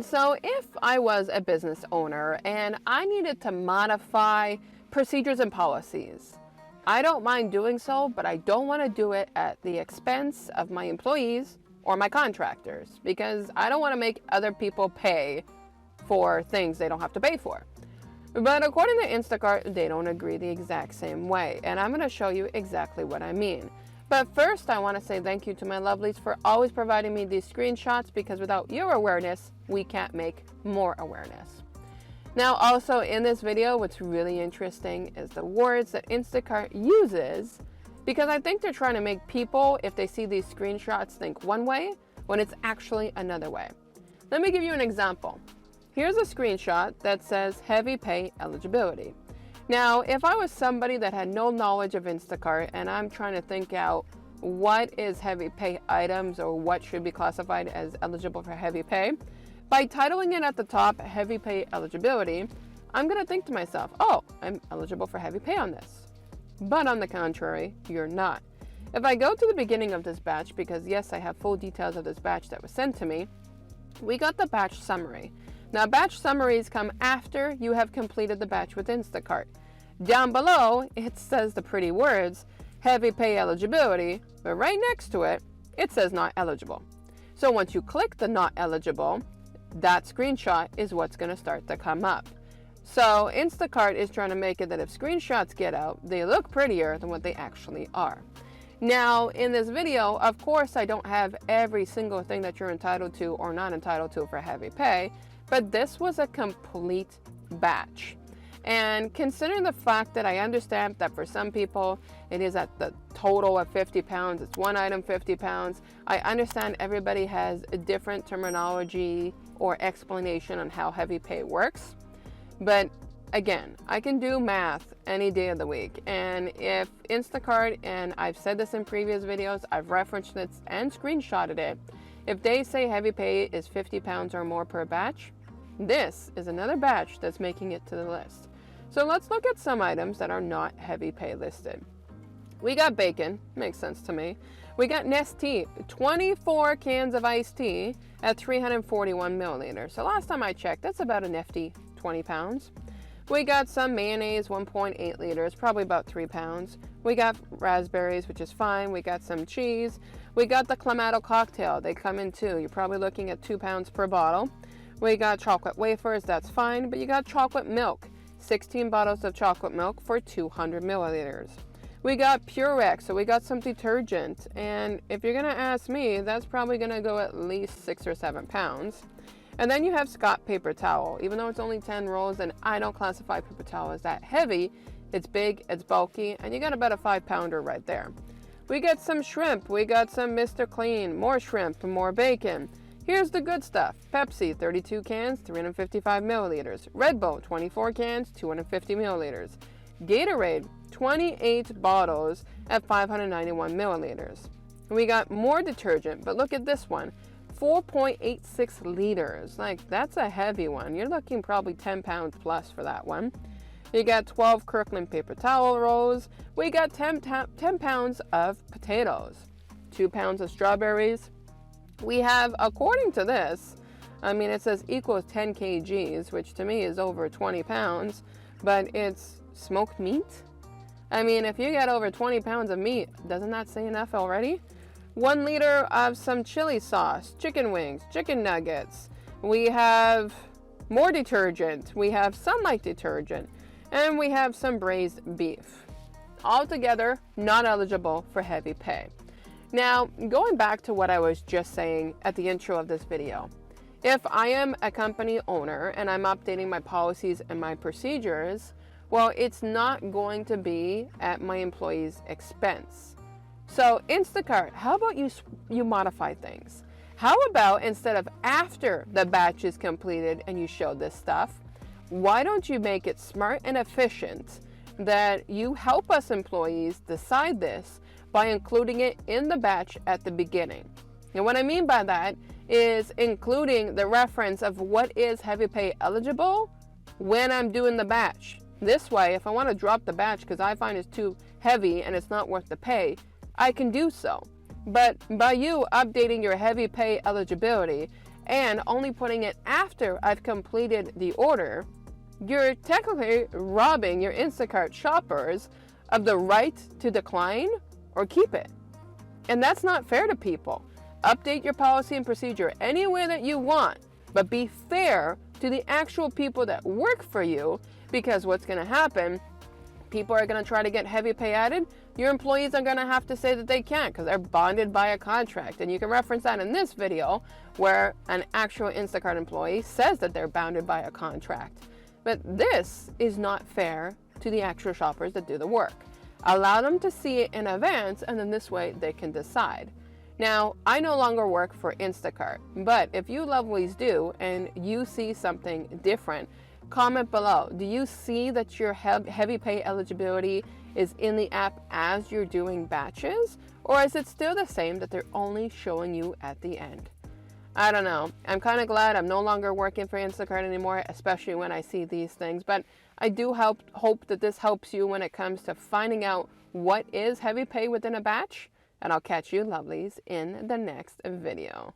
So if I was a business owner and I needed to modify procedures and policies, I don't mind doing so, but I don't want to do it at the expense of my employees or my contractors, because I don't want to make other people pay for things they don't have to pay for. But according to Instacart, they don't agree the exact same way, and I'm going to show you exactly what I mean. But first, I want to say thank you to my lovelies for always providing me these screenshots, because without your awareness, we can't make more awareness. Now, also in this video, what's really interesting is the words that Instacart uses, because I think they're trying to make people, if they see these screenshots, think one way when it's actually another way. Let me give you an example. Here's a screenshot that says heavy pay eligibility. Now, if I was somebody that had no knowledge of Instacart and I'm trying to think out what is heavy pay items or what should be classified as eligible for heavy pay, by titling it at the top, heavy pay eligibility, I'm going to think to myself, oh, I'm eligible for heavy pay on this. But on the contrary, you're not. If I go to the beginning of this batch, because yes, I have full details of this batch that was sent to me, we got the batch summary. Now, batch summaries come after you have completed the batch with Instacart. Down below, it says the pretty words, heavy pay eligibility, but right next to it, it says not eligible. So once you click the not eligible, that screenshot is what's going to start to come up. So Instacart is trying to make it that if screenshots get out, they look prettier than what they actually are. Now, in this video, of course, I don't have every single thing that you're entitled to or not entitled to for heavy pay, but this was a complete batch. And considering the fact that I understand that for some people it is at the total of 50 pounds, it's one item 50 pounds, I understand everybody has a different terminology or explanation on how heavy pay works. But again, I can do math any day of the week. And if Instacart, and I've said this in previous videos, I've referenced this and screenshotted it, if they say heavy pay is 50 pounds or more per batch, this is another batch that's making it to the list. So let's look at some items that are not heavy pay listed. We got bacon, makes sense to me. We got Nestea, 24 cans of iced tea at 341 milliliters. So last time I checked, that's about a nifty 20 pounds. We got some mayonnaise, 1.8 liters, probably about 3 pounds. We got raspberries, which is fine. We got some cheese. We got the Clamato cocktail. They come in two. You're probably looking at 2 pounds per bottle. We got chocolate wafers, that's fine, but you got chocolate milk, 16 bottles of chocolate milk for 200 milliliters. We got Purex, so we got some detergent, and if you're gonna ask me, that's probably gonna go at least 6 or 7 pounds. And then you have Scott paper towel. Even though it's only 10 rolls, and I don't classify paper towel as that heavy, it's big, it's bulky, and you got about a 5-pounder right there. We got some shrimp, we got some Mr. Clean, more shrimp, more bacon. Here's the good stuff. Pepsi, 32 cans, 355 milliliters. Red Bull, 24 cans, 250 milliliters. Gatorade, 28 bottles at 591 milliliters. We got more detergent, but look at this one. 4.86 liters. Like, that's a heavy one. You're looking probably 10 pounds plus for that one. You got 12 Kirkland paper towel rolls. We got 10 pounds of potatoes. 2 pounds of strawberries. We have, according to this, I mean, it says equals 10 kgs, which to me is over 20 pounds, but it's smoked meat. I mean, if you get over 20 pounds of meat, doesn't that say enough already? 1 liter of some chili sauce, chicken wings, chicken nuggets. We have more detergent. We have Sunlight detergent, and we have some braised beef. Altogether, not eligible for heavy pay. Now, going back to what I was just saying at the intro of this video, if I am a company owner and I'm updating my policies and my procedures, well, it's not going to be at my employees' expense. So Instacart, how about you modify things? How about instead of after the batch is completed and you show this stuff, why don't you make it smart and efficient that you help us employees decide this by including it in the batch at the beginning? And what I mean by that is including the reference of what is heavy pay eligible when I'm doing the batch. This way, if I want to drop the batch because I find it's too heavy and it's not worth the pay, I can do so. But by you updating your heavy pay eligibility and only putting it after I've completed the order, you're technically robbing your Instacart shoppers of the right to decline or keep it. And that's not fair to people. Update your policy and procedure any way that you want, but be fair to the actual people that work for you, because what's going to happen, people are going to try to get heavy pay added. Your employees are going to have to say that they can't because they're bonded by a contract. And you can reference that in this video where an actual Instacart employee says that they're bounded by a contract. But this is not fair to the actual shoppers that do the work. Allow them to see it in advance, and then this way they can decide. Now, I no longer work for Instacart, but if you lovelies do and you see something different, comment below. Do you see that your heavy pay eligibility is in the app as you're doing batches? Or is it still the same that they're only showing you at the end? I don't know. I'm kind of glad I'm no longer working for Instacart anymore, especially when I see these things. But I do hope that this helps you when it comes to finding out what is heavy pay within a batch. And I'll catch you lovelies in the next video.